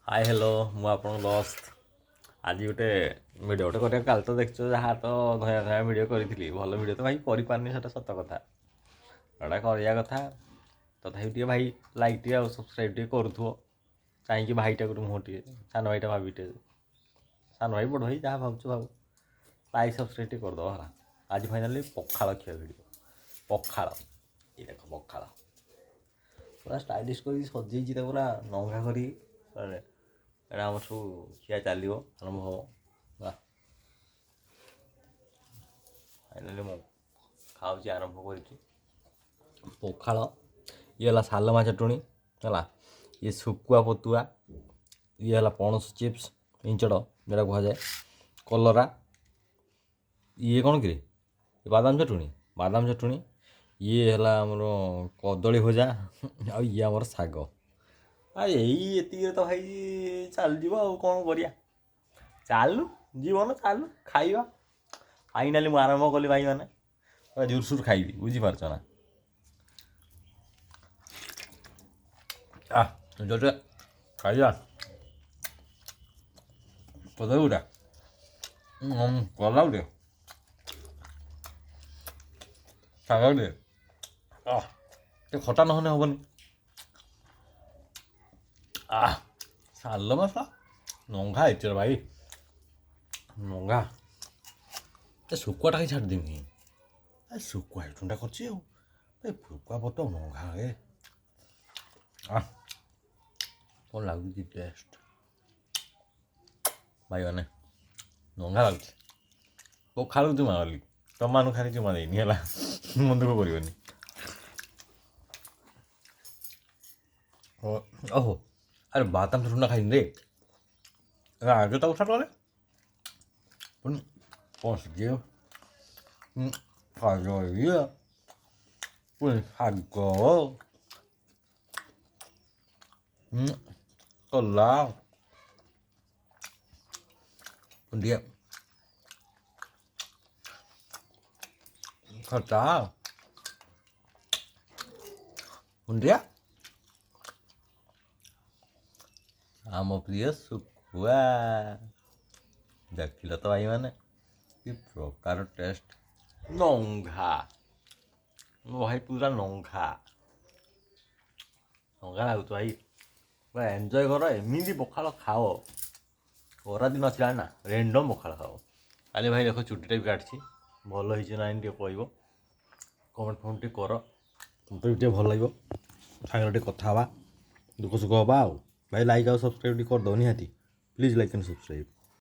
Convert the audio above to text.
Hi hello मु आपन दोस्त आज गोटे भिडियो गोटे कर काल तो देखछ जहाँ तो धया धया भिडियो करी भल भिडियो तो भाई कर पारनी से सत कथा एटा करिया कथा तथापि टे भाई लाइक टे आ सब्सक्राइब टे करूथो कहीं भाईटा गोटे मुह टे सान भाईटा भाभी सान भाई बड़ भाई जहाँ भावुँ भाव लाइक सब्सक्राइब टे करदे है आज फाइनाली पखाड़ खिया भिडियो पखाड़ ये देख पखाड़ पूरा स्टाइलिश कर सजेई पूरा नंगा करी ଏଇଟା ଆମର ସବୁ ଖିଆ ଚାଲିବ ଆରମ୍ଭ ହେବ ଫାଇନାଲି ମୁଁ ଖାଉଛି ଆରମ୍ଭ କରିଛି ପଖାଳ ଇଏ ହେଲା ସାଲମା ଚଟଣି ହେଲା ଇଏ ଶୁଖୁଆ ପତୁଆ ଇଏ ହେଲା ପଣସ ଚିପ୍ସ ଇଞ୍ଚଡ଼ ଯେଉଁଟା କୁହାଯାଏ କଲରା ଇଏ କ'ଣ କିରେ ବାଦାମ ଚଟଣି ଇଏ ହେଲା ଆମର କଦଳୀ ଭଜା ଆଉ ଇଏ ଆମର ଶାଗ ଏଇ ଏତିକିରେ ତ ଭାଇ ଚାଲିଯିବ ଆଉ କ'ଣ କରିବା ଚାଲୁ ଜୀବନ ଚାଲୁ ଖାଇବା ଫାଇନାଲି ମୁଁ ଆରମ୍ଭ କଲି ଭାଇମାନେ ଜୋରସୋର ଖାଇବି ବୁଝିପାରୁଛ ନା ଯଦି ଖାଇବା କଦଳୀ ଗୁଡ଼ା କଲା ଗୋଟେ ଶାଗ ଟିକେ ଖଟା ନହେଲେ ହେବନି ସାଲମା ନଙ୍ଗା ହେଇଛି ଭାଇ ନଙ୍ଗା ଶୁଖୁଆଟା ଖାଇ ଛାଡ଼ିଦେମି ଶୁଖୁଆ ଏଇଠୁଟା କରିଛି ଆଉ ଭାଇ ଶୁଖୁଆ ପତ ନଙ୍ଗା ହେ କ'ଣ ଲାଗୁଛି ଟେଷ୍ଟ ଭାଇ ମାନେ ନଙ୍ଗା ଲାଗୁଛି ପଖାଳକୁ ଜମା ଗଲି ତମାନଙ୍କୁ ଖାଲି ଜମା ଦେଇନି ହେଲା ମନ ଦୁଃଖ କରିବନି ଓହୋ अरे बादाम तो ठंडा खाई रे आगे तो उठा टोले पण पहुंच गए खाजो ये पण हागो कला पण dia खटा पण dia आम प्रिय शुखुआ देखिल तो भाई मैंने कि प्रकार टेस्ट नंगा भाई पूरा नंगा लगुच भाई पूरा एंजय कर एमती पखाड़ खाओ खरा दिन अच्छी ना रेंडम पखाड़ खाओ खाली भाई देख चुटीटा भी काटছি भल हो कह कमेंट फमेंट टे कर मत भल लगे सागर कथा दुख सुख हाँ भाई लाइक और सब्सक्राइब कर दो निहाती प्लीज लाइक एंड सब्सक्राइब।